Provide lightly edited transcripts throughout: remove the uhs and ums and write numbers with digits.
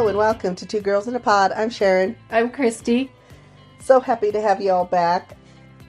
Hello and welcome to Two Girls in a Pod. I'm Sharon. I'm Christy. So happy to have you all back.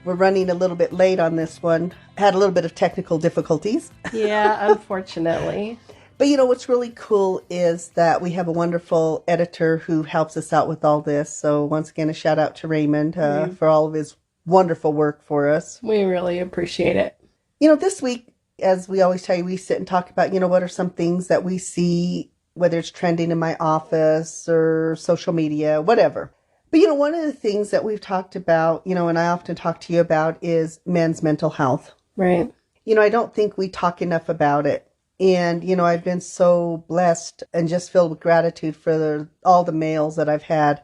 We're running a little bit late on this one. Had a little bit of technical difficulties. Yeah, unfortunately. But you know, what's really cool is that we have a wonderful editor who helps us out with all this. So once again, a shout out to Raymond for all of his wonderful work for us. We really appreciate it. You know, this week, as we always tell you, we sit and talk about, you know, what are some things that we see, whether it's trending in my office or social media, whatever. But, you know, one of the things that we've talked about, you know, and I often talk to you about is men's mental health. Right. You know, I don't think we talk enough about it. And, you know, I've been so blessed and just filled with gratitude for all the males that I've had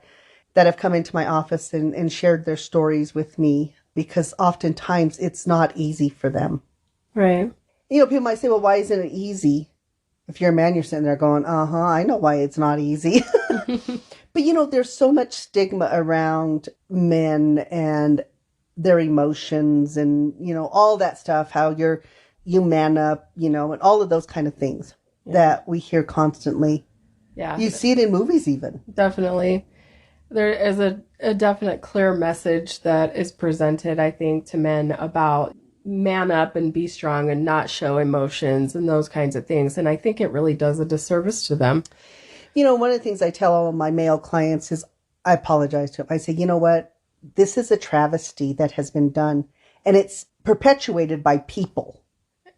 that have come into my office and shared their stories with me, because oftentimes it's not easy for them. Right. You know, people might say, well, why isn't it easy? If you're a man, you're sitting there going, I know why it's not easy. But, you know, there's so much stigma around men and their emotions and, you know, all that stuff, how you man up, you know, and all of those kind of things that we hear constantly. Yeah. You see it in movies even. Definitely. There is a definite clear message that is presented, I think, to men about man up and be strong and not show emotions and those kinds of things. And I think it really does a disservice to them. You know, one of the things I tell all of my male clients is I apologize to them. I say, you know what? This is a travesty that has been done, and it's perpetuated by people.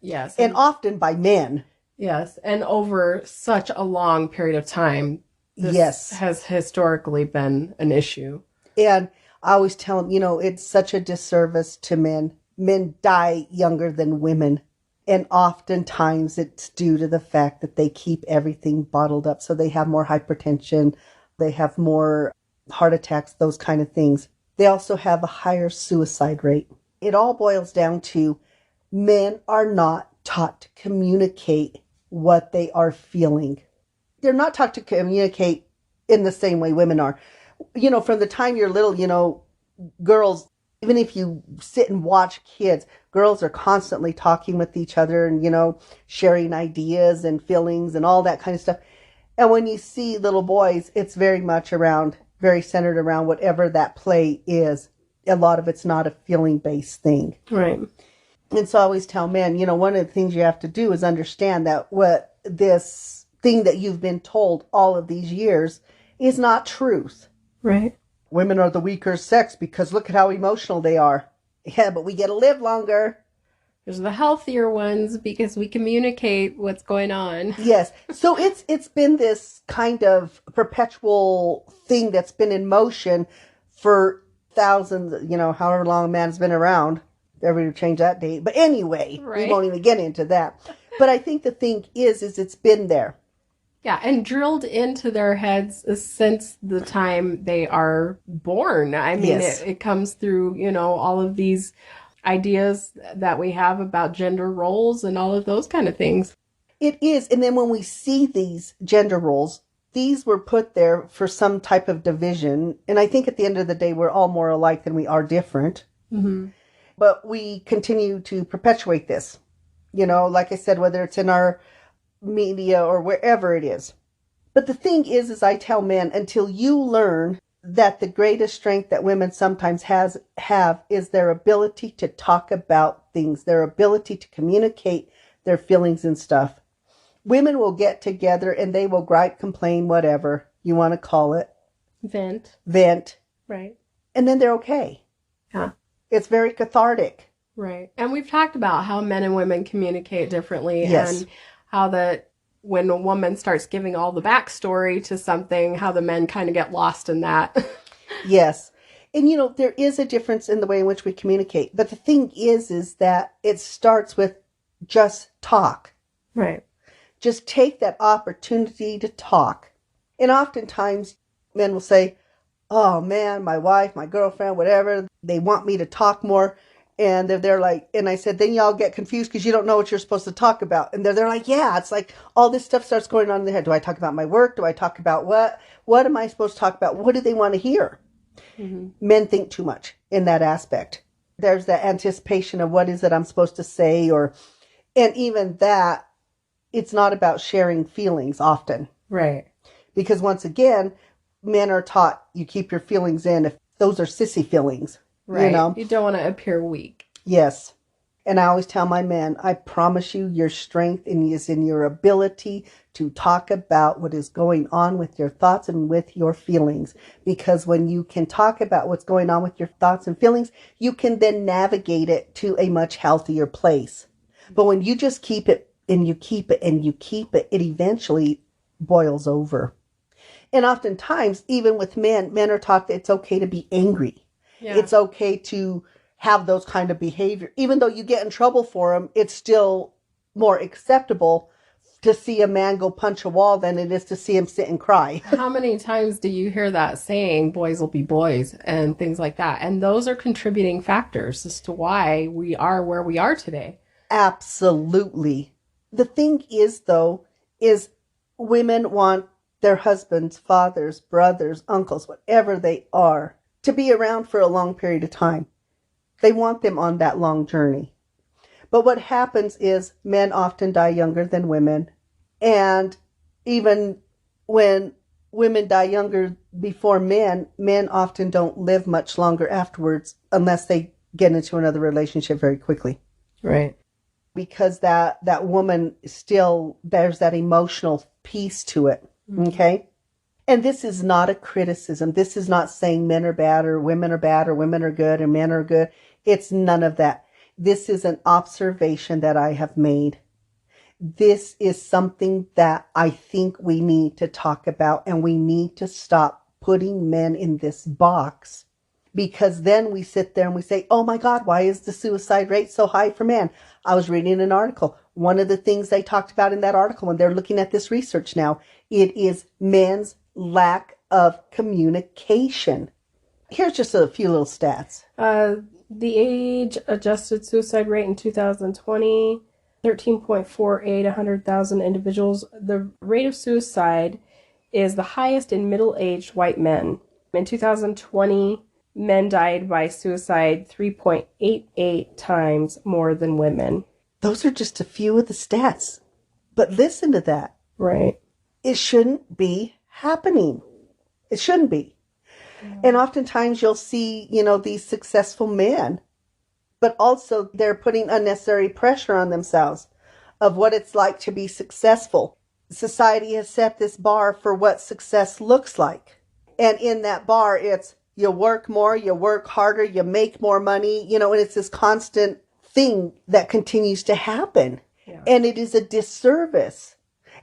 Yes. And often by men. Yes. And over such a long period of time, this has historically been an issue. And I always tell them, you know, it's such a disservice to men. Men die younger than women. And oftentimes it's due to the fact that they keep everything bottled up. So they have more hypertension. They have more heart attacks, those kind of things. They also have a higher suicide rate. It all boils down to men are not taught to communicate what they are feeling. They're not taught to communicate in the same way women are. You know, from the time you're little, you know, girls, even if you sit and watch kids, girls are constantly talking with each other and, you know, sharing ideas and feelings and all that kind of stuff. And when you see little boys, it's very much very centered around whatever that play is. A lot of it's not a feeling-based thing. Right. And so I always tell men, you know, one of the things you have to do is understand that what this thing that you've been told all of these years is not truth. Right. Women are the weaker sex because look at how emotional they are. Yeah, but we get to live longer. There's the healthier ones because we communicate what's going on. Yes. So it's been this kind of perpetual thing that's been in motion for thousands, you know, however long a man's been around. Everybody would change that date. But anyway, we won't even get into that. But I think the thing is it's been there. Yeah, and drilled into their heads since the time they are born. I mean, it comes through, you know, all of these ideas that we have about gender roles and all of those kind of things. It is. And then when we see these gender roles, these were put there for some type of division. And I think at the end of the day, we're all more alike than we are different. Mm-hmm. But we continue to perpetuate this. You know, like I said, whether it's in our media or wherever it is. But the thing is I tell men, until you learn that the greatest strength that women sometimes have is their ability to talk about things, their ability to communicate their feelings and stuff. Women will get together and they will gripe, complain, whatever you want to call it. Vent. Right. And then they're okay. Yeah. It's very cathartic. Right. And we've talked about how men and women communicate differently. Yes. And how that when a woman starts giving all the backstory to something, how the men kind of get lost in that. Yes. And, you know, there is a difference in the way in which we communicate. But the thing is that it starts with just talk. Right. Just take that opportunity to talk. And oftentimes men will say, oh man, my wife, my girlfriend, whatever, they want me to talk more. And they're like, and I said, then y'all get confused because you don't know what you're supposed to talk about. And they're like, yeah, it's like all this stuff starts going on in their head. Do I talk about my work? Do I talk about what? What am I supposed to talk about? What do they want to hear? Mm-hmm. Men think too much in that aspect. There's that anticipation of what is it I'm supposed to say, and even that, it's not about sharing feelings often. Right. Because once again, men are taught you keep your feelings in if those are sissy feelings. Right. You don't want to appear weak. Yes. And I always tell my men, I promise you your strength is in your ability to talk about what is going on with your thoughts and with your feelings. Because when you can talk about what's going on with your thoughts and feelings, you can then navigate it to a much healthier place. But when you just keep it and you keep it and you keep it, it eventually boils over. And oftentimes, even with men are taught that it's okay to be angry. Yeah. It's okay to have those kind of behavior. Even though you get in trouble for them, it's still more acceptable to see a man go punch a wall than it is to see him sit and cry. How many times do you hear that saying, boys will be boys, and things like that? And those are contributing factors as to why we are where we are today. Absolutely. The thing is, though, is women want their husbands, fathers, brothers, uncles, whatever they are, to be around for a long period of time. They want them on that long journey. But what happens is men often die younger than women. And even when women die younger before men often don't live much longer afterwards unless they get into another relationship very quickly. Right. Because that woman still, there's that emotional piece to it. Mm-hmm. Okay? And this is not a criticism. This is not saying men are bad or women are good and men are good. It's none of that. This is an observation that I have made. This is something that I think we need to talk about, and we need to stop putting men in this box, because then we sit there and we say, oh my God, why is the suicide rate so high for men? I was reading an article. One of the things they talked about in that article, when they're looking at this research now, it is men's lack of communication. Here's just a few little stats. The age-adjusted suicide rate in 2020, 13.48, 100,000 individuals. The rate of suicide is the highest in middle-aged white men. In 2020, men died by suicide 3.88 times more than women. Those are just a few of the stats. But listen to that. Right. It shouldn't be happening. It shouldn't be. And oftentimes you'll see, these successful men, but also they're putting unnecessary pressure on themselves of what it's like to be successful. Society has set this bar for what success looks like. And in that bar, it's you work more, you work harder, you make more money, and it's this constant thing that continues to happen. Yeah. And it is a disservice.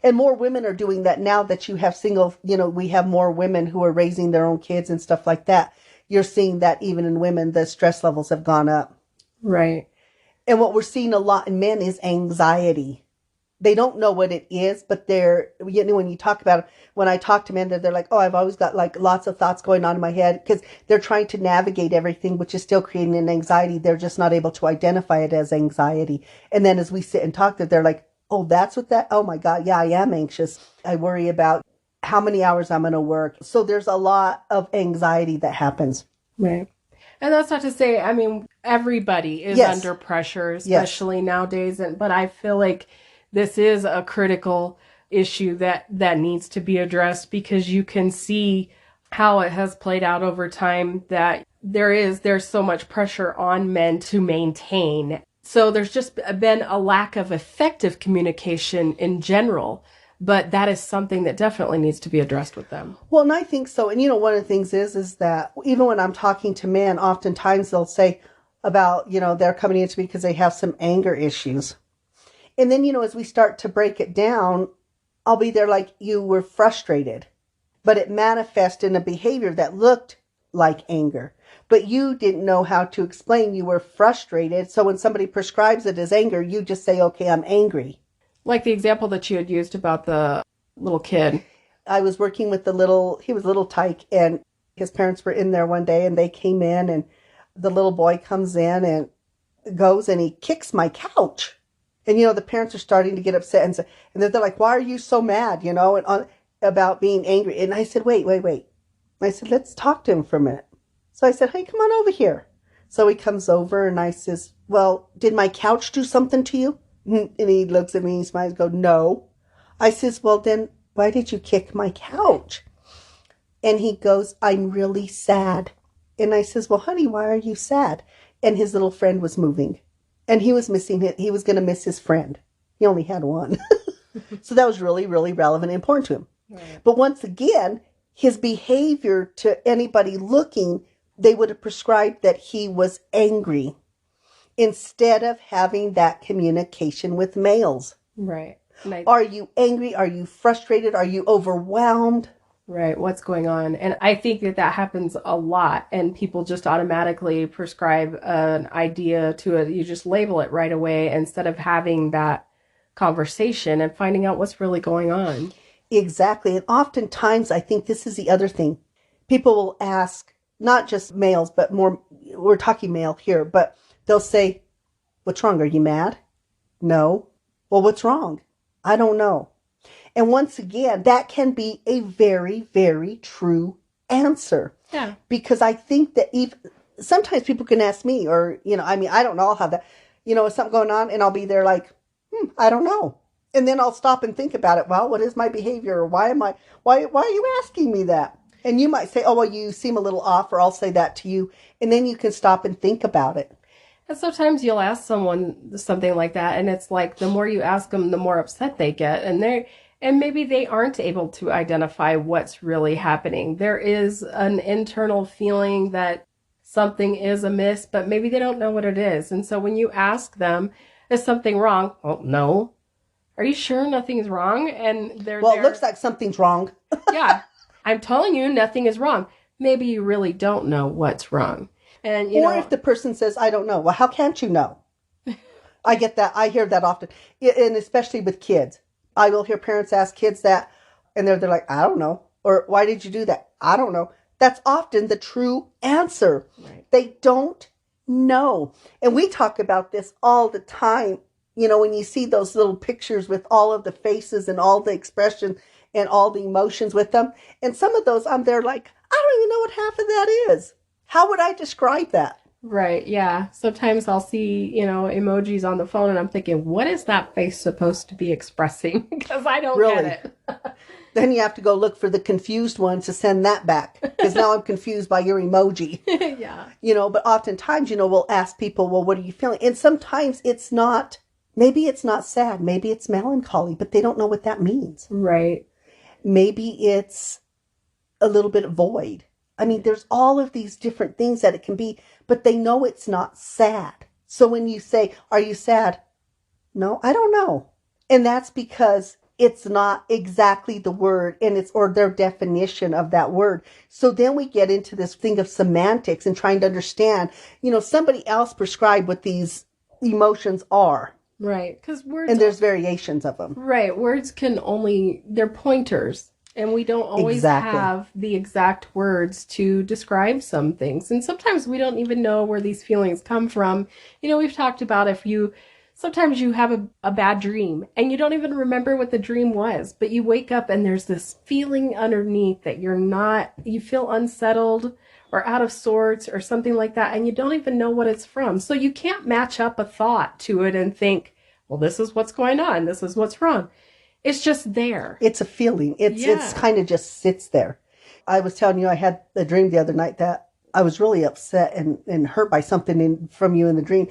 And more women are doing that now that you have we have more women who are raising their own kids and stuff like that. You're seeing that even in women, the stress levels have gone up. Right. And what we're seeing a lot in men is anxiety. They don't know what it is, but when you talk about it, when I talk to men, they're like, oh, I've always got like lots of thoughts going on in my head, because they're trying to navigate everything, which is still creating an anxiety. They're just not able to identify it as anxiety. And then as we sit and talk, they're like, oh, that's what oh my God, yeah, I am anxious. I worry about how many hours I'm going to work. So there's a lot of anxiety that happens. Right. And that's not to say, everybody is under pressure, especially nowadays. But I feel like this is a critical issue that needs to be addressed, because you can see how it has played out over time, that there's so much pressure on men to maintain. So there's just been a lack of effective communication in general, but that is something that definitely needs to be addressed with them. Well, and I think so. And, one of the things is that even when I'm talking to men, oftentimes they'll say about, they're coming into me because they have some anger issues. And then, as we start to break it down, I'll be there like, you were frustrated, but it manifested in a behavior that looked like anger. But you didn't know how to explain you were frustrated. So when somebody prescribes it as anger, you just say, okay, I'm angry. Like the example that you had used about the little kid. I was working with he was a little tyke, and his parents were in there one day, and they came in, and the little boy comes in and goes and he kicks my couch. And, the parents are starting to get upset, and they're like, why are you so mad, about being angry? And I said, wait. I said, let's talk to him for a minute. So I said, hey, come on over here. So he comes over and I says, well, did my couch do something to you? And he looks at me and he smiles and goes, no. I says, well, then why did you kick my couch? And he goes, I'm really sad. And I says, well, honey, why are you sad? And his little friend was moving. And he was missing it. He was going to miss his friend. He only had one. So that was really, really relevant and important to him. Right. But once again, his behavior to anybody looking, they would have prescribed that he was angry instead of having that communication with males. Right. Are you angry? Are you frustrated? Are you overwhelmed? Right. What's going on? And I think that happens a lot, and people just automatically prescribe an idea to it. You just label it right away instead of having that conversation and finding out what's really going on. Exactly. And oftentimes, I think this is the other thing. People will ask, not just males, but more, we're talking male here, but they'll say, what's wrong? Are you mad? No. Well, what's wrong? I don't know. And once again, that can be a very, very true answer. Yeah. Because I think that sometimes people can ask me, or, I don't know, I'll have that, is something going on? And I'll be there like, I don't know. And then I'll stop and think about it. Well, what is my behavior? Or why are you asking me that? And you might say, oh, well, you seem a little off, or I'll say that to you. And then you can stop and think about it. And sometimes you'll ask someone something like that, and it's like the more you ask them, the more upset they get. And maybe they aren't able to identify what's really happening. There is an internal feeling that something is amiss, but maybe they don't know what it is. And so when you ask them, is something wrong? Well, no. Are you sure nothing's wrong? And it looks like something's wrong. Yeah. I'm telling you, nothing is wrong. Maybe you really don't know what's wrong. And if the person says, I don't know. Well, how can't you know? I get that. I hear that often. And especially with kids. I will hear parents ask kids that, and they're like, I don't know. Or why did you do that? I don't know. That's often the true answer. Right. They don't know. And we talk about this all the time. When you see those little pictures with all of the faces and all the expression and all the emotions with them. And some of those, I'm there like, I don't even know what half of that is. How would I describe that? Right, yeah. Sometimes I'll see, emojis on the phone and I'm thinking, what is that face supposed to be expressing? Because I don't get it. Then you have to go look for the confused one to send that back. Because now I'm confused by your emoji. Yeah. But oftentimes, we'll ask people, well, what are you feeling? And sometimes maybe it's not sad. Maybe it's melancholy, but they don't know what that means. Right. Maybe it's a little bit void. There's all of these different things that it can be, but they know it's not sad. So when you say, are you sad? No, I don't know. And that's because it's not exactly the word or their definition of that word. So then we get into this thing of semantics and trying to understand, somebody else prescribed what these emotions are. Right. Because words. And there's variations of them. Right. Words they're pointers. And we don't always have the exact words to describe some things. And sometimes we don't even know where these feelings come from. We've talked about sometimes you have a bad dream and you don't even remember what the dream was, but you wake up and there's this feeling underneath that you feel unsettled or out of sorts or something like that. And you don't even know what it's from. So you can't match up a thought to it and think, well, this is what's going on. This is what's wrong. It's just there. It's a feeling. It's kind of just sits there. I was telling you, I had a dream the other night that I was really upset and hurt by something from you in the dream.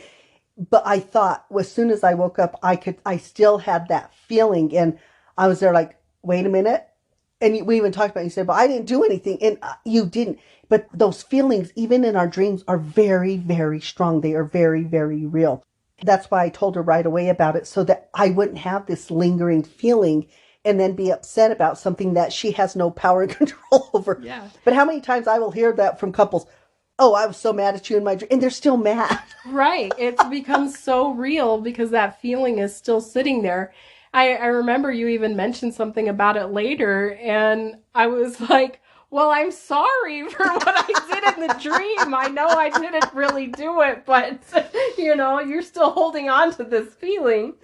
But I thought as soon as I woke up, I still had that feeling. And I was there like, wait a minute. And we even talked about it. You said, but I didn't do anything. And you didn't. But those feelings, even in our dreams, are very, very strong. They are very, very real. That's why I told her right away about it, so that I wouldn't have this lingering feeling and then be upset about something that she has no power and control over. Yeah. But how many times I will hear that from couples, oh, I was so mad at you in my dream, and they're still mad. Right. It's become so real because that feeling is still sitting there. I remember you even mentioned something about it later, and I was like, well, I'm sorry for what I did in the dream. I know I didn't really do it, but, you're still holding on to this feeling.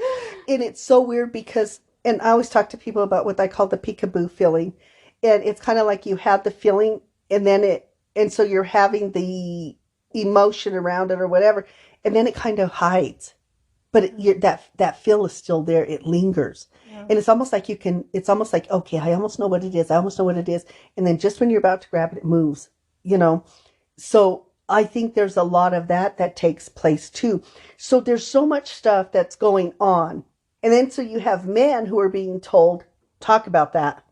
And it's so weird because, and I always talk to people about what I call the peekaboo feeling. And it's kind of like you have the feeling and so you're having the emotion around it or whatever, and then it kind of hides. But that feel is still there. It lingers. And it's almost like it's almost like, okay, I almost know what it is. I almost know what it is. And then just when you're about to grab it, it moves, you know? So I think there's a lot of that takes place too. So there's so much stuff that's going on. And then so you have men who are being told, talk about that.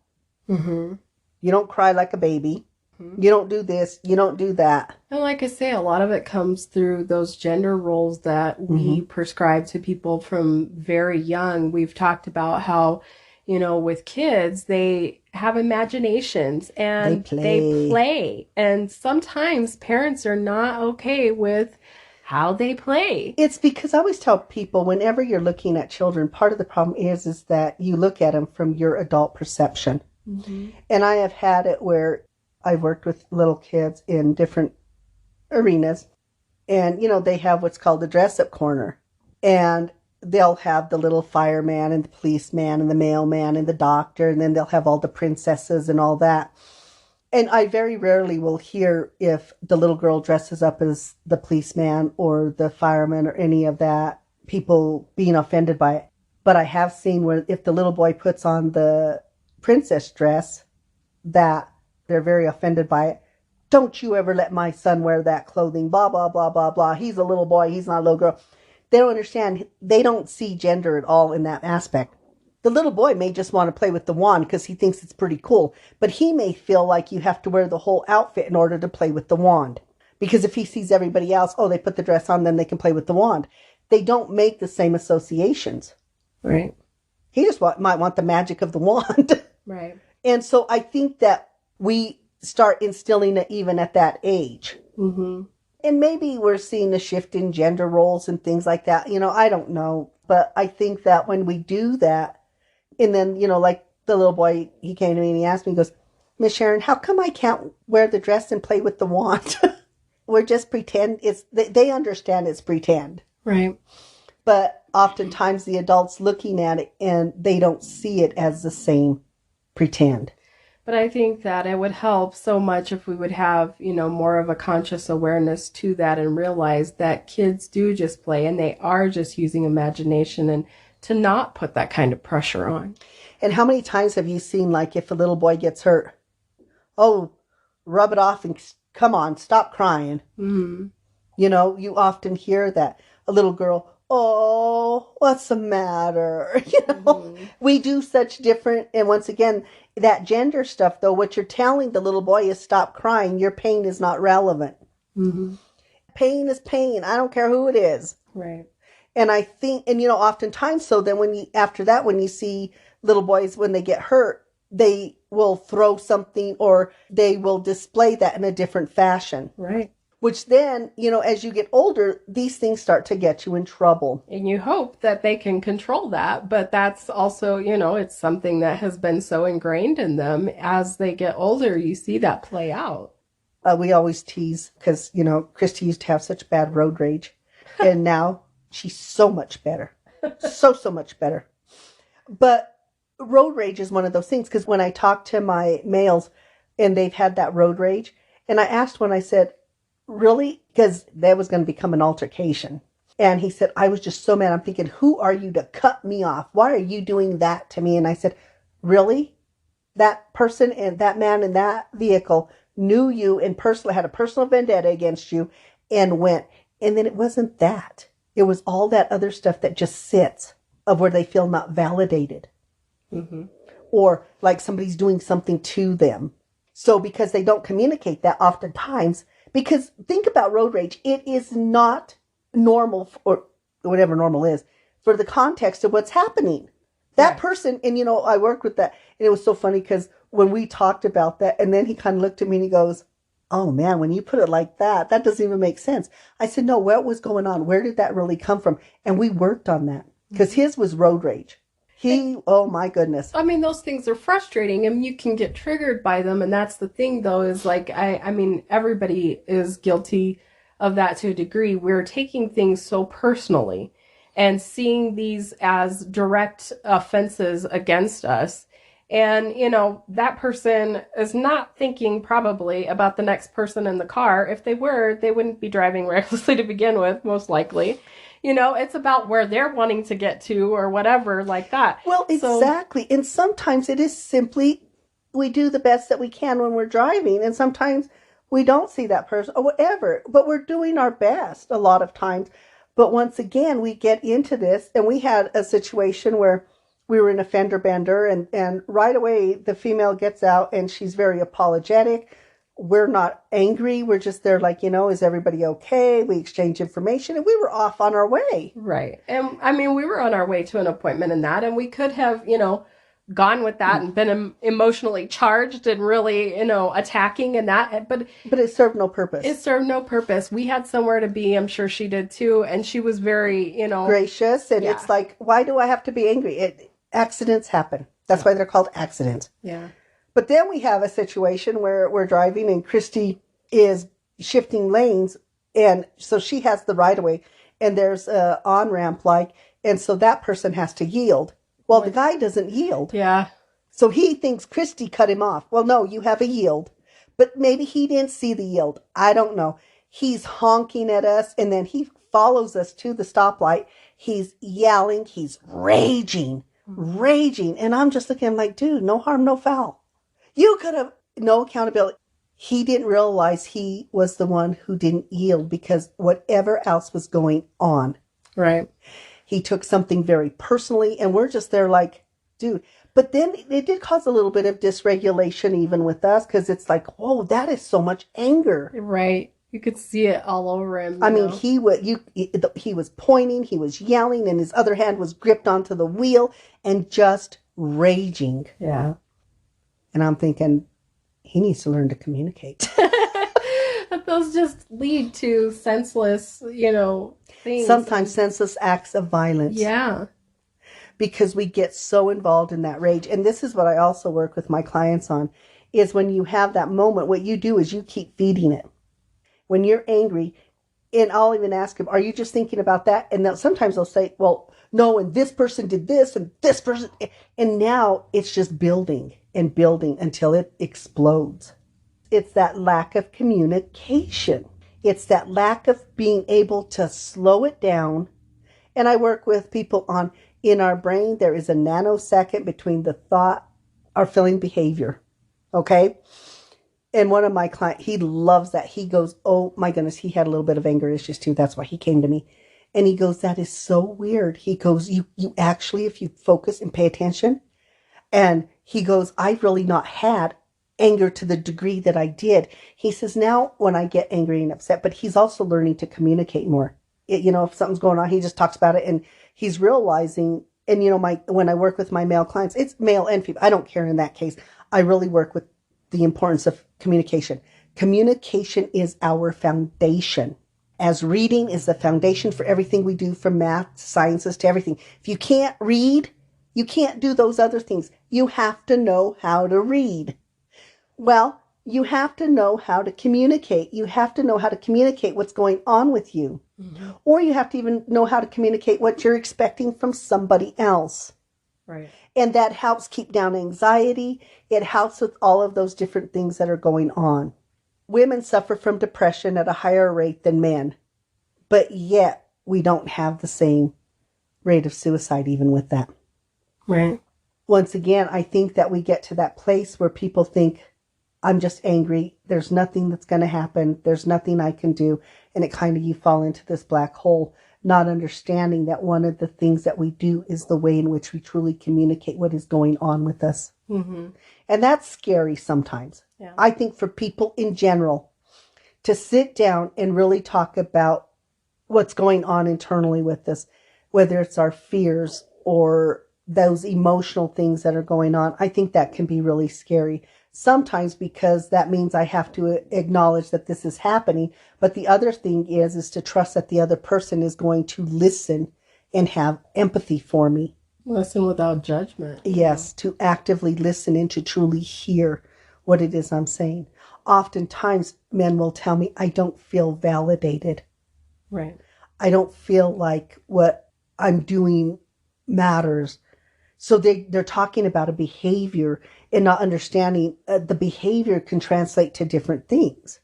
Mm-hmm. You don't cry like a baby. You don't do this. You don't do that. And like I say, a lot of it comes through those gender roles that we prescribe to people from very young. We've talked about how, with kids, they have imaginations and they play. And sometimes parents are not okay with how they play. It's because I always tell people, whenever you're looking at children, part of the problem is that you look at them from your adult perception. Mm-hmm. And I have had it where I've worked with little kids in different arenas, and, they have what's called the dress-up corner, and they'll have the little fireman and the policeman and the mailman and the doctor, and then they'll have all the princesses and all that. And I very rarely will hear if the little girl dresses up as the policeman or the fireman or any of that, people being offended by it. But I have seen where if the little boy puts on the princess dress, that they're very offended by it. Don't you ever let my son wear that clothing, blah, blah, blah, blah, blah. He's a little boy. He's not a little girl. They don't understand. They don't see gender at all in that aspect. The little boy may just want to play with the wand because he thinks it's pretty cool. But he may feel like you have to wear the whole outfit in order to play with the wand. Because if he sees everybody else, they put the dress on, then they can play with the wand. They don't make the same associations. Right. He just might want the magic of the wand. Right. And so I think that we start instilling it even at that age. Mm-hmm. And maybe we're seeing a shift in gender roles and things like that. I don't know. But I think that when we do that, and then, like the little boy, he came to me and he asked me, he goes, Miss Sharon, how come I can't wear the dress and play with the wand? We're just pretend. They understand it's pretend. Right. But oftentimes the adults looking at it and they don't see it as the same pretend. But I think that it would help so much if we would have, more of a conscious awareness to that and realize that kids do just play and they are just using imagination, and to not put that kind of pressure on. And how many times have you seen, like, if a little boy gets hurt, rub it off and come on, stop crying. Mm-hmm. You often hear that. A little girl, what's the matter? We do such different, and once again, that gender stuff, though, what you're telling the little boy is stop crying. Your pain is not relevant. Mm-hmm. Pain is pain. I don't care who it is. Right. And I think, and oftentimes, so then after that, when you see little boys, when they get hurt, they will throw something or they will display that in a different fashion. Right. Which then, as you get older, these things start to get you in trouble. And you hope that they can control that. But that's also, it's something that has been so ingrained in them. As they get older, you see that play out. We always tease because, Christy used to have such bad road rage. And now she's so much better. So much better. But road rage is one of those things, because when I talk to my males and they've had that road rage, and I asked one, I said, really? Because that was going to become an altercation. And he said, I was just so mad. I'm thinking, who are you to cut me off? Why are you doing that to me? And I said, really? That person and that man in that vehicle knew you and personally had a personal vendetta against you and went. And then it wasn't that. It was all that other stuff that just sits of where they feel not validated. Mm-hmm. Or like somebody's doing something to them. So because they don't communicate that oftentimes, because think about road rage. It is not normal, or whatever normal is, for the context of what's happening. That person, and I worked with that, and it was so funny because when we talked about that, and then he kind of looked at me and he goes, oh man, when you put it like that, that doesn't even make sense. I said, no, what was going on? Where did that really come from? And we worked on that because his was road rage. Oh my goodness. I mean, those things are frustrating and you can get triggered by them. And that's the thing, though, is like, I mean, everybody is guilty of that to a degree. We're taking things so personally and seeing these as direct offenses against us. And, that person is not thinking probably about the next person in the car. If they were, they wouldn't be driving recklessly to begin with, most likely. it's about where they're wanting to get to or whatever like that. Well, exactly. So, and sometimes it is simply, we do the best that we can when we're driving. And sometimes we don't see that person or whatever, but we're doing our best a lot of times. But once again, we get into this, and we had a situation where we were in a fender bender, and right away the female gets out and she's very apologetic. We're not angry. We're just there like, is everybody okay? We exchange information, and we were off on our way. Right. And I mean, we were on our way to an appointment in that, and we could have, gone with that and been emotionally charged and really, attacking and that. But it served no purpose. It served no purpose. We had somewhere to be. I'm sure she did too. And she was very, gracious. And it's like, why do I have to be angry? Accidents happen. That's why they're called accidents. Yeah. But then we have a situation where we're driving and Christy is shifting lanes. And so she has the right of way, and there's a on-ramp and so that person has to yield. Well, the guy doesn't yield. Yeah. So he thinks Christy cut him off. Well, no, you have a yield. But maybe he didn't see the yield. I don't know. He's honking at us, and then he follows us to the stoplight. He's yelling. He's raging. And I'm just looking like, dude, no harm, no foul. You could have, no accountability. He didn't realize he was the one who didn't yield because whatever else was going on. Right. He took something very personally, and we're just there like, dude. But then it did cause a little bit of dysregulation even with us, because it's like, whoa, that is so much anger. Right. You could see it all over him. I mean, he was pointing, he was yelling, and his other hand was gripped onto the wheel and just raging. Yeah. And I'm thinking, he needs to learn to communicate. Those just lead to senseless, things. Sometimes senseless acts of violence. Yeah. Because we get so involved in that rage. And this is what I also work with my clients on, is when you have that moment, what you do is you keep feeding it. When you're angry, and I'll even ask them, are you just thinking about that? And sometimes they'll say, well, no, and this person did this, and this person. And now it's just building and building until it explodes. It's that lack of communication. It's that lack of being able to slow it down. And I work with people on, in our brain, there is a nanosecond between the thought, our feeling, behavior. Okay? And one of my clients, he loves that. He goes, oh my goodness, he had a little bit of anger issues too. That's why he came to me. And he goes, that is so weird. He goes, you actually, if you focus and pay attention. And he goes, I've really not had anger to the degree that I did. He says, now when I get angry and upset, but he's also learning to communicate more. If something's going on, he just talks about it, and he's realizing, and when I work with my male clients, it's male and female. I don't care in that case. I really work with the importance of communication. Communication is our foundation. As reading is the foundation for everything we do, from math, sciences to everything. If you can't read, you can't do those other things. You have to know how to read. Well, you have to know how to communicate. You have to know how to communicate what's going on with you. Mm-hmm. Or you have to even know how to communicate what you're expecting from somebody else. Right. And that helps keep down anxiety. It helps with all of those different things that are going on. Women suffer from depression at a higher rate than men. But yet we don't have the same rate of suicide even with that. Right. Once again, I think that we get to that place where people think, I'm just angry. There's nothing that's going to happen. There's nothing I can do. And you fall into this black hole, not understanding that one of the things that we do is the way in which we truly communicate what is going on with us. Mm-hmm. And that's scary sometimes. Yeah. I think for people in general to sit down and really talk about what's going on internally with us, whether it's our fears or those emotional things that are going on, I think that can be really scary. Sometimes because that means I have to acknowledge that this is happening. But the other thing is to trust that the other person is going to listen and have empathy for me. Listen without judgment. Yes, to actively listen and to truly hear what it is I'm saying. Oftentimes, men will tell me, I don't feel validated. Right. I don't feel like what I'm doing matters. So they're talking about a behavior and not understanding the behavior can translate to different things.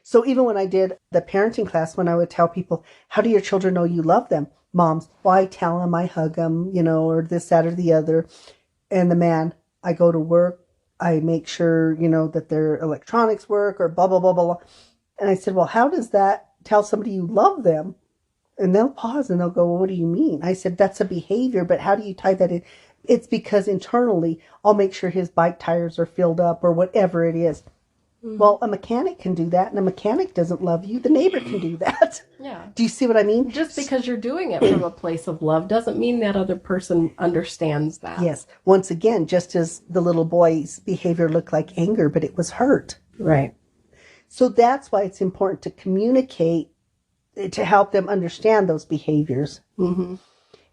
So even when I did the parenting class, when I would tell people, how do your children know you love them? moms, well, I tell them, I hug them, or this, that, or the other. And the man, I go to work, I make sure, that their electronics work or blah, blah, blah, blah, blah. And I said, well, how does that tell somebody you love them? And they'll pause and they'll go, well, what do you mean? I said, that's a behavior, but how do you tie that in? It's because internally, I'll make sure his bike tires are filled up or whatever it is. Mm-hmm. Well, a mechanic can do that, and a mechanic doesn't love you. The neighbor can do that. Yeah. Do you see what I mean? Just because you're doing it from a place of love doesn't mean that other person understands that. Yes. Once again, just as the little boy's behavior looked like anger, but it was hurt. Right. So that's why it's important to communicate to help them understand those behaviors. Mm-hmm.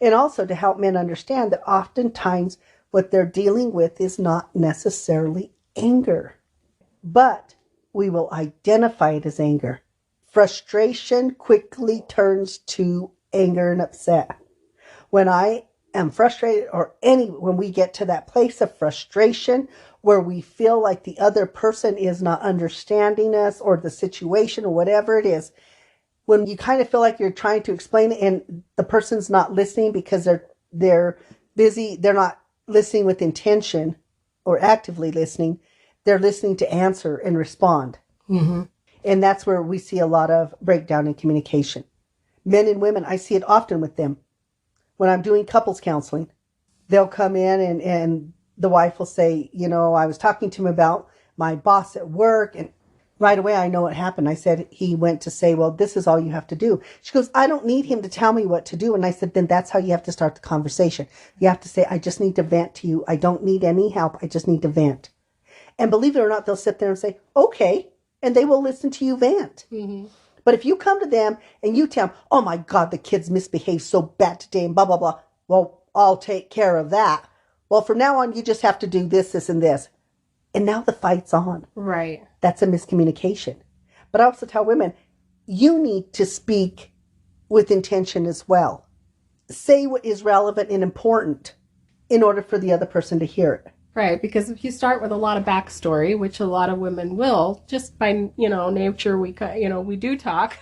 And also to help men understand that oftentimes what they're dealing with is not necessarily anger. But we will identify it as anger. Frustration quickly turns to anger and upset. When I am frustrated when we get to that place of frustration where we feel like the other person is not understanding us or the situation or whatever it is, when you kind of feel like you're trying to explain it and the person's not listening because they're busy, they're not listening with intention or actively listening, they're listening to answer and respond. Mm-hmm. And that's where we see a lot of breakdown in communication. Men and women, I see it often with them. When I'm doing couples counseling, they'll come in and the wife will say, I was talking to him about my boss at work, and right away I know what happened. I said, he went to say, well, this is all you have to do. She goes, I don't need him to tell me what to do. And I said, then that's how you have to start the conversation. You have to say, I just need to vent to you. I don't need any help. I just need to vent. And believe it or not, they'll sit there and say, okay. And they will listen to you vent. Mm-hmm. But if you come to them and you tell them, oh my God, the kids misbehaved so bad today and blah, blah, blah. Well, I'll take care of that. Well, from now on, you just have to do this, this, and this. And now the fight's on. Right. That's a miscommunication. But I also tell women, you need to speak with intention as well. Say what is relevant and important in order for the other person to hear it. Right, because if you start with a lot of backstory, which a lot of women will, just by, nature, we do talk.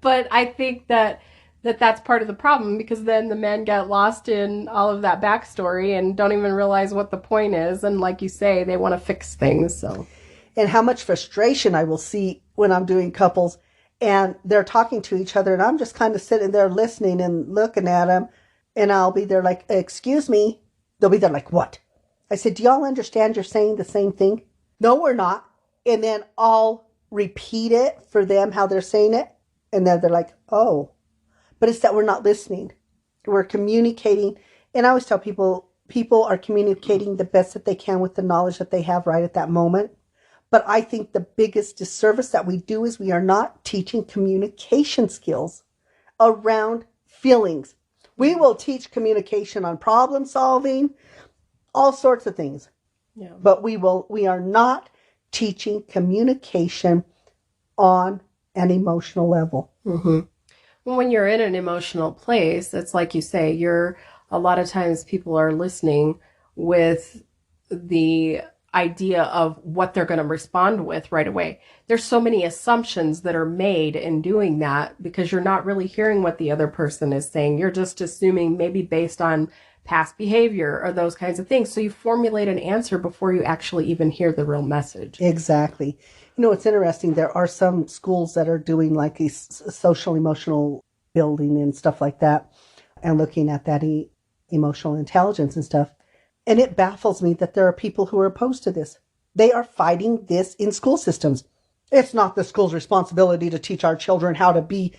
But I think that's part of the problem, because then the men get lost in all of that backstory and don't even realize what the point is. And like you say, they want to fix things. So, and how much frustration I will see when I'm doing couples and they're talking to each other and I'm just kind of sitting there listening and looking at them, and I'll be there like, excuse me. They'll be there like, what? I said, do y'all understand you're saying the same thing? No, we're not. And then I'll repeat it for them, how they're saying it. And then they're like, oh. But it's that we're not listening. We're communicating. And I always tell people are communicating the best that they can with the knowledge that they have right at that moment. But I think the biggest disservice that we do is we are not teaching communication skills around feelings. We will teach communication on problem solving, all sorts of things. Yeah. But we are not teaching communication on an emotional level. Mm-hmm. When you're in an emotional place, it's like you say, a lot of times people are listening with the idea of what they're going to respond with right away. There's so many assumptions that are made in doing that because you're not really hearing what the other person is saying. You're just assuming maybe based on past behavior or those kinds of things. So you formulate an answer before you actually even hear the real message. Exactly. It's interesting. There are some schools that are doing like a social emotional building and stuff like that and looking at that emotional intelligence and stuff. And it baffles me that there are people who are opposed to this. They are fighting this in school systems. It's not the school's responsibility to teach our children how to be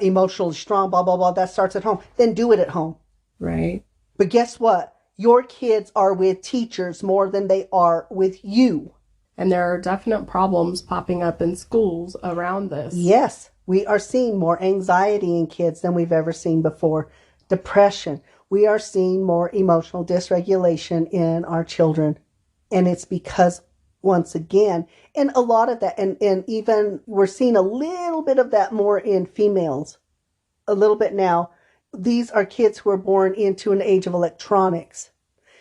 emotionally strong, blah, blah, blah. That starts at home. Then do it at home. Right. But guess what? Your kids are with teachers more than they are with you. And there are definite problems popping up in schools around this. Yes, we are seeing more anxiety in kids than we've ever seen before. Depression. We are seeing more emotional dysregulation in our children. And it's because, once again, and a lot of that, and even we're seeing a little bit of that more in females, a little bit now. These are kids who are born into an age of electronics.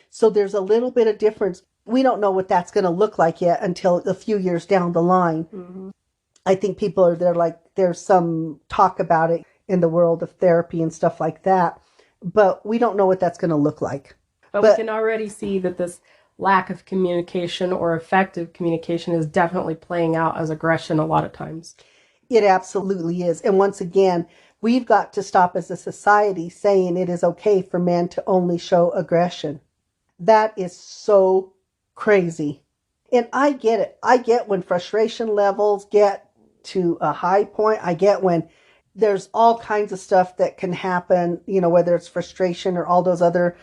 So there's a little bit of difference. We don't know what that's going to look like yet until a few years down the line. Mm-hmm. I think people are there like, there's some talk about it in the world of therapy and stuff like that. But we don't know what that's going to look like. But we can already see that this lack of communication or effective communication is definitely playing out as aggression a lot of times. It absolutely is. And once again, we've got to stop as a society saying it is okay for men to only show aggression. That is so crazy. And I get it. I get when frustration levels get to a high point. I get when there's all kinds of stuff that can happen, whether it's frustration or all those other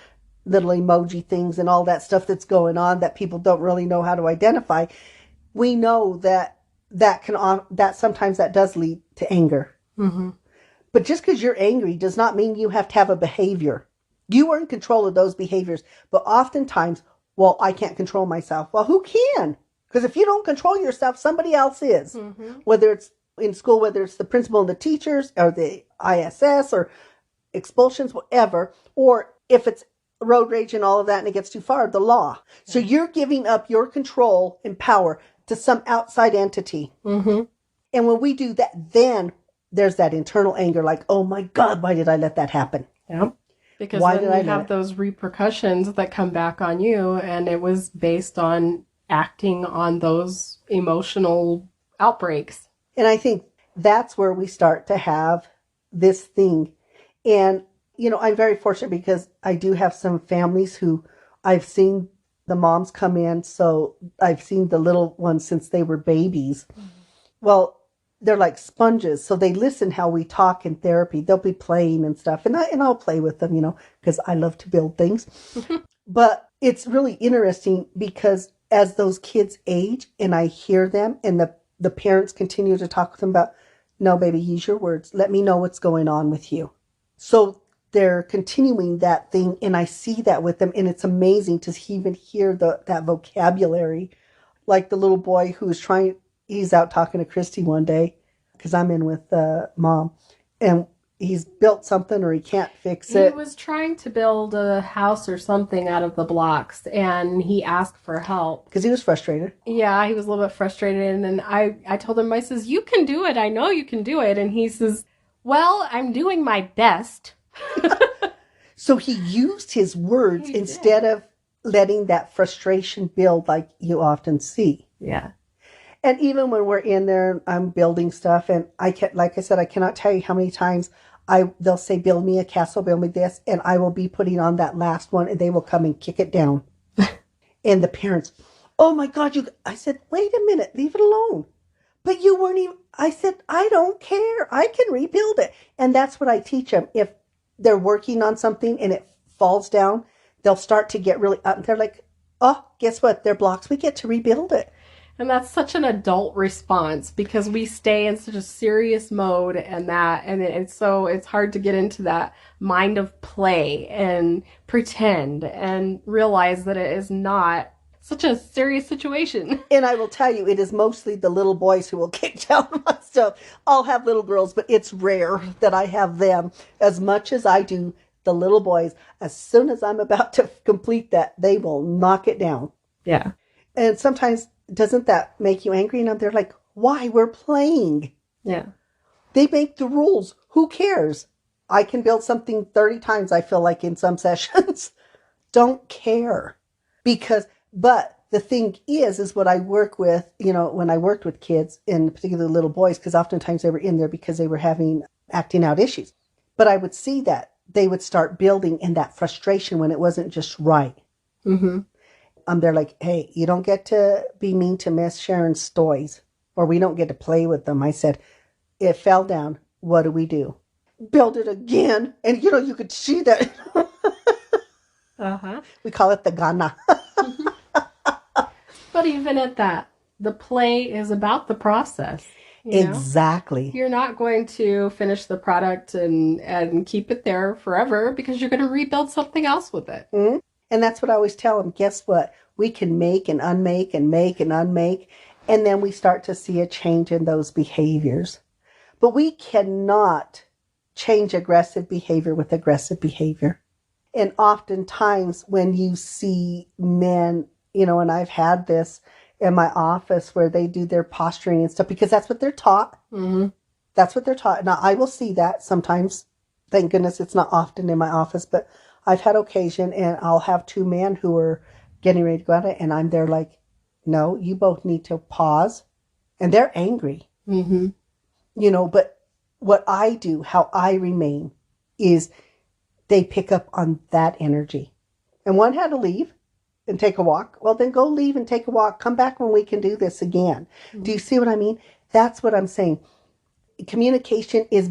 little emoji things and all that stuff that's going on that people don't really know how to identify. We know that sometimes that does lead to anger. Mm-hmm. But just because you're angry does not mean you have to have a behavior. You are in control of those behaviors. But oftentimes, well, I can't control myself. Well, who can? Because if you don't control yourself, somebody else is. Mm-hmm. Whether it's in school, whether it's the principal and the teachers or the ISS or expulsions, whatever. Or if it's road rage and all of that and it gets too far, the law. So you're giving up your control and power to some outside entity. Mm-hmm. And when we do that, then there's that internal anger like, oh my God, why did I let that happen? Yeah. Because then you have those repercussions that come back on you, and it was based on acting on those emotional outbreaks. And I think that's where we start to have this thing. And, I'm very fortunate because I do have some families who I've seen the moms come in. So I've seen the little ones since they were babies. Mm-hmm. Well, they're like sponges. So they listen how we talk in therapy. They'll be playing and stuff. And I'll play with them, because I love to build things. But it's really interesting because as those kids age and I hear them and the parents continue to talk with them about, no, baby, use your words. Let me know what's going on with you. So they're continuing that thing. And I see that with them. And it's amazing to even hear that vocabulary. Like the little boy who's he's out talking to Christy one day because I'm in with Mom. And he's built something or he can't fix it. He was trying to build a house or something out of the blocks, and he asked for help. Because he was frustrated. Yeah, he was a little bit frustrated. And then I told him, I says, you can do it. I know you can do it. And he says, well, I'm doing my best. So he used his words instead of letting that frustration build like you often see. Yeah. And even when we're in there, I'm building stuff, and like I said, I cannot tell you how many times they'll say, build me a castle, build me this, and I will be putting on that last one, and they will come and kick it down. And the parents, oh my God, I said, wait a minute, leave it alone. But you weren't even, I said, I don't care. I can rebuild it. And that's what I teach them. If they're working on something and it falls down, they'll start to get really up. They're like, oh, guess what? They're blocks. We get to rebuild it. And that's such an adult response because we stay in such a serious mode and it's hard to get into that mind of play and pretend and realize that it is not such a serious situation. And I will tell you, it is mostly the little boys who will kick down my stuff. I'll have little girls, but it's rare that I have them as much as I do the little boys. As soon as I'm about to complete that, they will knock it down. Yeah. And sometimes, doesn't that make you angry? And they're like, why? We're playing. Yeah. They make the rules. Who cares? I can build something 30 times, I feel like, in some sessions. Don't care. But the thing is what I work with, when I worked with kids, and particularly little boys, because oftentimes they were in there because they were acting out issues. But I would see that they would start building in that frustration when it wasn't just right. Mm-hmm. They're like, hey, you don't get to be mean to Miss Sharon's toys, or we don't get to play with them. I said, it fell down. What do we do? Build it again. And, you could see that. Uh-huh. We call it the Ghana. But even at that, the play is about the process. Exactly. You're not going to finish the product and keep it there forever because you're going to rebuild something else with it. Mm-hmm. And that's what I always tell them. Guess what? We can make and unmake and make and unmake. And then we start to see a change in those behaviors. But we cannot change aggressive behavior with aggressive behavior. And oftentimes when you see men, and I've had this in my office where they do their posturing and stuff because that's what they're taught. Mm-hmm. That's what they're taught. Now, I will see that sometimes. Thank goodness it's not often in my office, but I've had occasion and I'll have two men who are getting ready to go at it, and I'm there like, no, you both need to pause. And they're angry. Mm-hmm. But what I do, how I remain, is they pick up on that energy. And one had to leave and take a walk. Well, then go leave and take a walk. Come back when we can do this again. Mm-hmm. Do you see what I mean? That's what I'm saying. Communication is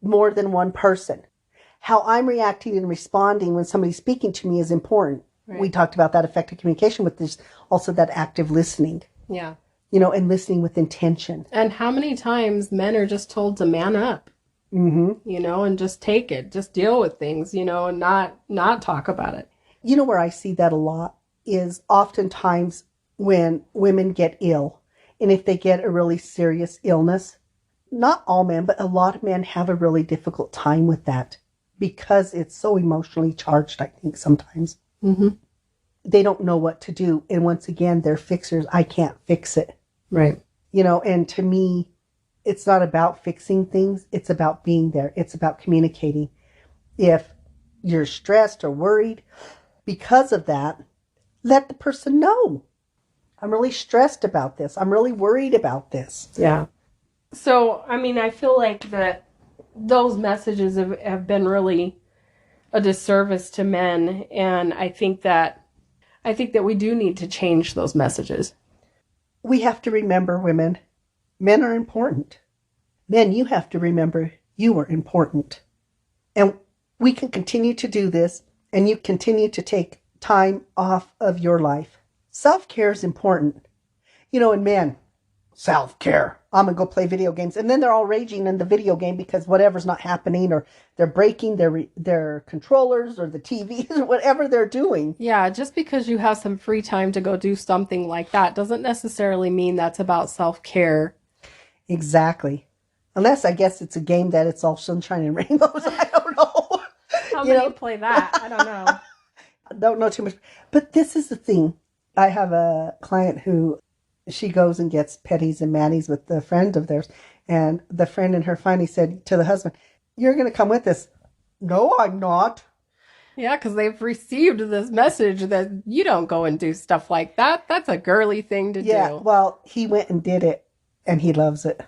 more than one person. How I'm reacting and responding when somebody's speaking to me is important. Right. We talked about that effective communication, but there's also that active listening. Yeah. And listening with intention. And how many times men are just told to man up, mm-hmm. And just take it, just deal with things, and not talk about it. Where I see that a lot is oftentimes when women get ill, and if they get a really serious illness, not all men, but a lot of men have a really difficult time with that because it's so emotionally charged, I think, sometimes. Mm-hmm. They don't know what to do. And once again, they're fixers. I can't fix it. Right. And to me, it's not about fixing things. It's about being there. It's about communicating. If you're stressed or worried because of that, let the person know. I'm really stressed about this. I'm really worried about this. Yeah. So, I feel like that those messages have been really a disservice to men. And I think that we do need to change those messages. We have to remember, women, men are important. Men, you have to remember you are important. And we can continue to do this, and you continue to take time off of your life. Self-care is important. And men, self-care. I'm going to go play video games. And then they're all raging in the video game because whatever's not happening, or they're breaking their controllers or the TVs or whatever they're doing. Yeah, just because you have some free time to go do something like that doesn't necessarily mean that's about self-care. Exactly. Unless, I guess, it's a game that it's all sunshine and rainbows. I don't know. How many play that? I don't know. I don't know too much. But this is the thing. I have a client who, she goes and gets petties and manis with a friend of theirs. And the friend and her finally said to the husband, "You're going to come with us." "No, I'm not." Yeah, because they've received this message that you don't go and do stuff like that. That's a girly thing to do. Yeah, well, he went and did it, and he loves it.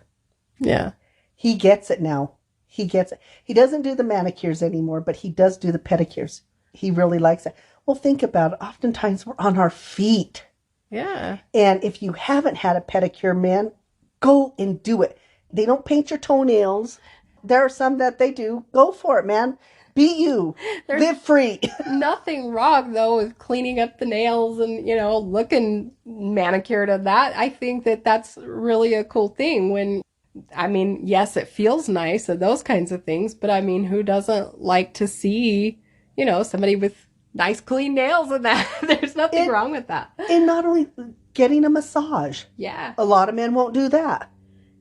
Yeah. He gets it now. He gets it. He doesn't do the manicures anymore, but he does do the pedicures. He really likes it. Well, think about it. Oftentimes we're on our feet. Yeah. And if you haven't had a pedicure, man, go and do it. They don't paint your toenails. There are some that they do. Go for it, man. Be you. Live free. Nothing wrong, though, with cleaning up the nails and, looking manicured and that. I think that that's really a cool thing when, yes, it feels nice and those kinds of things, but who doesn't like to see, somebody with nice clean nails and that? There's nothing wrong with that. And not only getting a massage. Yeah. A lot of men won't do that.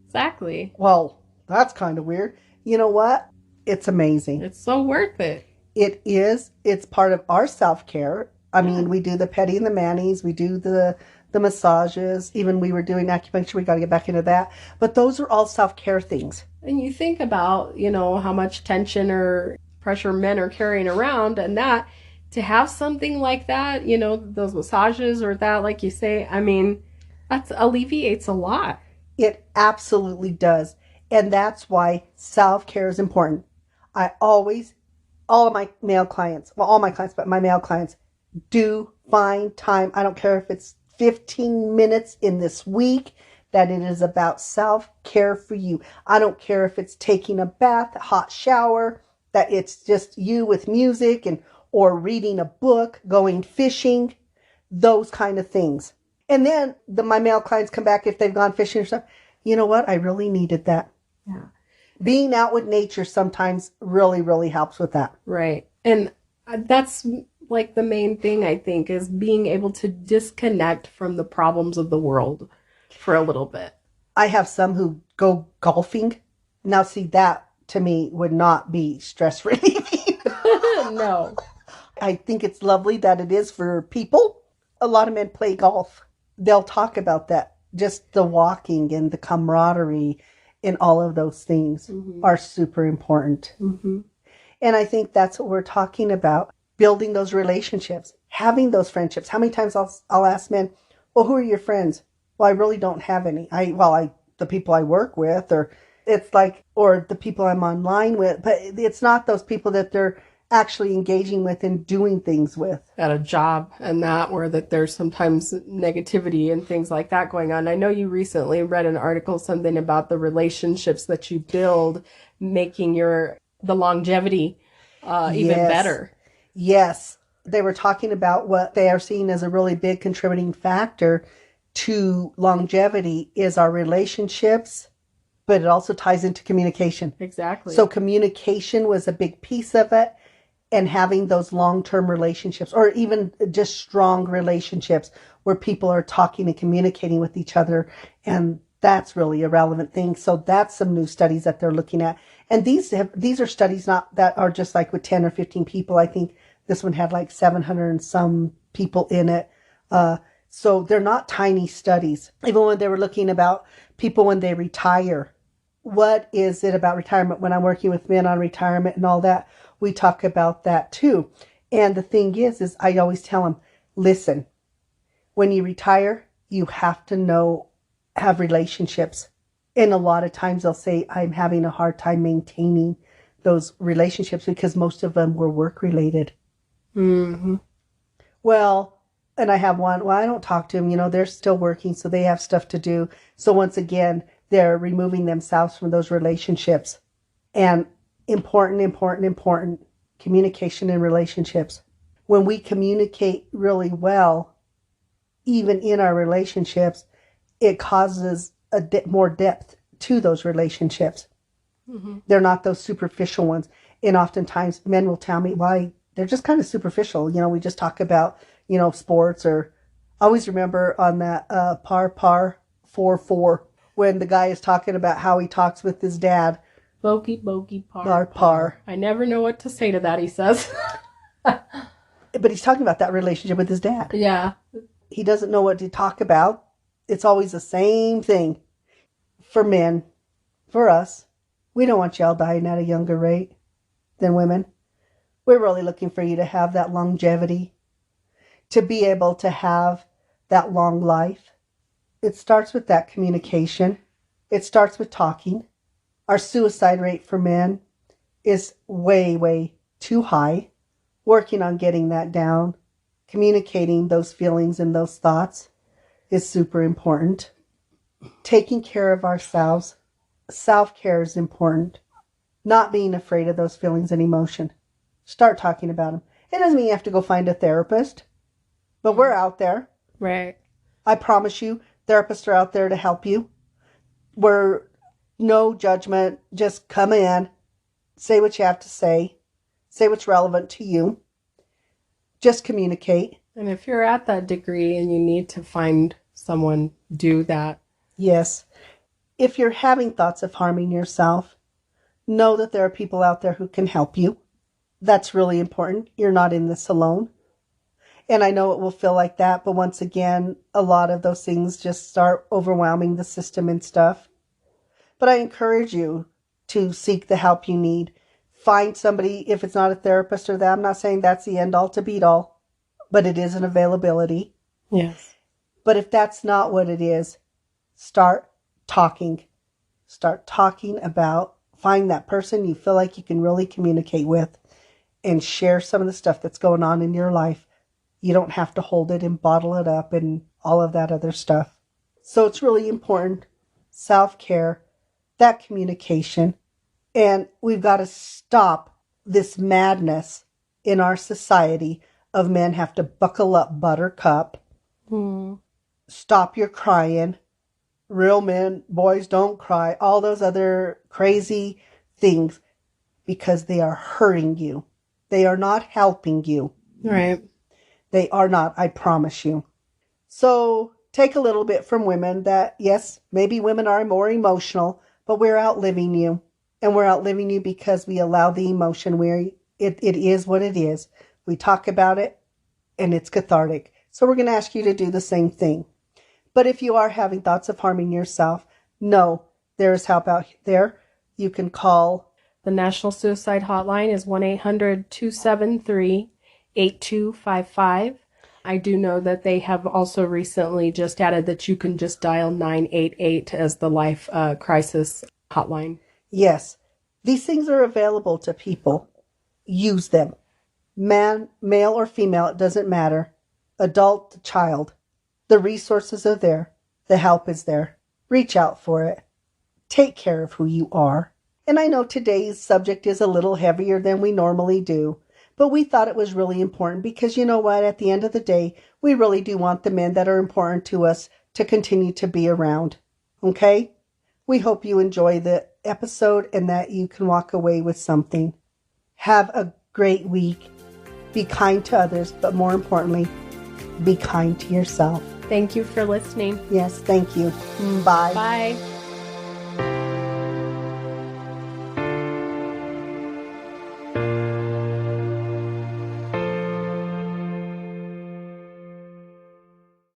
Exactly. Well, that's kind of weird. You know what? It's amazing. It's so worth it. It is. It's part of our self-care. We do the petty and the manis. We do the massages. Even we were doing acupuncture. We got to get back into that. But those are all self-care things. And you think about, how much tension or pressure men are carrying around, and that to have something like that, those massages or that, like you say, that alleviates a lot. It absolutely does. And that's why self-care is important. All of my male clients, well, all my clients, but my male clients, do find time. I don't care if it's 15 minutes in this week, that it is about self-care for you. I don't care if it's taking a bath, a hot shower, that it's just you with music or reading a book, going fishing, those kind of things. And then my male clients come back if they've gone fishing or something. You know what? I really needed that. Yeah. Being out with nature sometimes really, really helps with that. Right. And that's like the main thing, I think, is being able to disconnect from the problems of the world for a little bit. I have some who go golfing. Now, see, that to me would not be stress relieving. No. I think it's lovely that it is for people. A lot of men play golf. They'll talk about that, just the walking and the camaraderie And all of those things are super important. And I think that's what we're talking about. Building those relationships, having those friendships. How many times I'll ask men, well, who are your friends? Well, I really don't have any. The people I work with, or the people I'm online with, but it's not those people that they're actually engaging with and doing things with. At a job and where there's sometimes negativity and things like that going on. I know you recently read an article, something about the relationships that you build, making the longevity even better. Yes. They were talking about what they are seeing as a really big contributing factor to longevity is our relationships, but it also ties into communication. Exactly. So communication was a big piece of it, and having those long-term relationships, or even just strong relationships where people are talking and communicating with each other. And that's really a relevant thing. So that's some new studies that they're looking at. And these are studies not that are just like with 10 or 15 people. I think this one had like 700 and some people in it. So they're not tiny studies. Even when they were looking about people when they retire, what is it about retirement? When I'm working with men on retirement and all that, we talk about that too. And the thing is I always tell them, listen, when you retire, you have to have relationships. And a lot of times they'll say, I'm having a hard time maintaining those relationships because most of them were work related. Mm-hmm. Well, and I have one, I don't talk to them, they're still working, so they have stuff to do. So once again, they're removing themselves from those relationships. And important communication in relationships. When we communicate really well, even in our relationships, it causes more depth to those relationships. Mm-hmm. They're not those superficial ones. And oftentimes men will tell me, why they're just kind of superficial. We just talk about, sports, or I always remember on that par 4-4 when the guy is talking about how he talks with his dad. Bogey, par. I never know what to say to that, he says. But he's talking about that relationship with his dad. Yeah. He doesn't know what to talk about. It's always the same thing. For men, for us, we don't want y'all dying at a younger rate than women. We're really looking for you to have that longevity, to be able to have that long life. It starts with that communication. It starts with talking. Our suicide rate for men is way, way too high. Working on getting that down, communicating those feelings and those thoughts is super important. Taking care of ourselves. Self-care is important. Not being afraid of those feelings and emotion. Start talking about them. It doesn't mean you have to go find a therapist, but we're out there. Right. I promise you, therapists are out there to help you. We're no judgment. Just come in, say what you have to say what's relevant to you. Just communicate. And if you're at that degree and you need to find someone, do that. Yes. If you're having thoughts of harming yourself, know that there are people out there who can help you. That's really important. You're not in this alone. And I know it will feel like that, but once again, a lot of those things just start overwhelming the system and stuff. But I encourage you to seek the help you need. Find somebody, if it's not a therapist or that. I'm not saying that's the end all to beat all, but it is an availability. Yes. But if that's not what it is, start talking. Start talking about, find that person you feel like you can really communicate with and share some of the stuff that's going on in your life. You don't have to hold it and bottle it up and all of that other stuff. So it's really important. Self-care, that communication. And we've got to stop this madness in our society of men have to buckle up, buttercup. Stop your crying. Real men, boys don't cry. All those other crazy things, because they are hurting you. They are not helping you. Right. They are not, I promise you. So take a little bit from women that, yes, maybe women are more emotional, but we're outliving you. And we're outliving you because we allow the emotion where it is what it is. We talk about it and it's cathartic. So we're going to ask you to do the same thing. But if you are having thoughts of harming yourself, know There is help out there. You can call. The National Suicide Hotline is 1-800-273-8255. I do know that they have also recently just added that you can just dial 988 as the life crisis hotline. Yes. These things are available to people. Use them. Man, male or female, it doesn't matter. Adult, child. The resources are there. The help is there. Reach out for it. Take care of who you are. And I know today's subject is a little heavier than we normally do, but we thought it was really important because you know what? At the end of the day, we really do want the men that are important to us to continue to be around. Okay? We hope you enjoy the episode and that you can walk away with something. Have a great week. Be kind to others, but more importantly, be kind to yourself. Thank you for listening. Yes, thank you. Bye. Bye.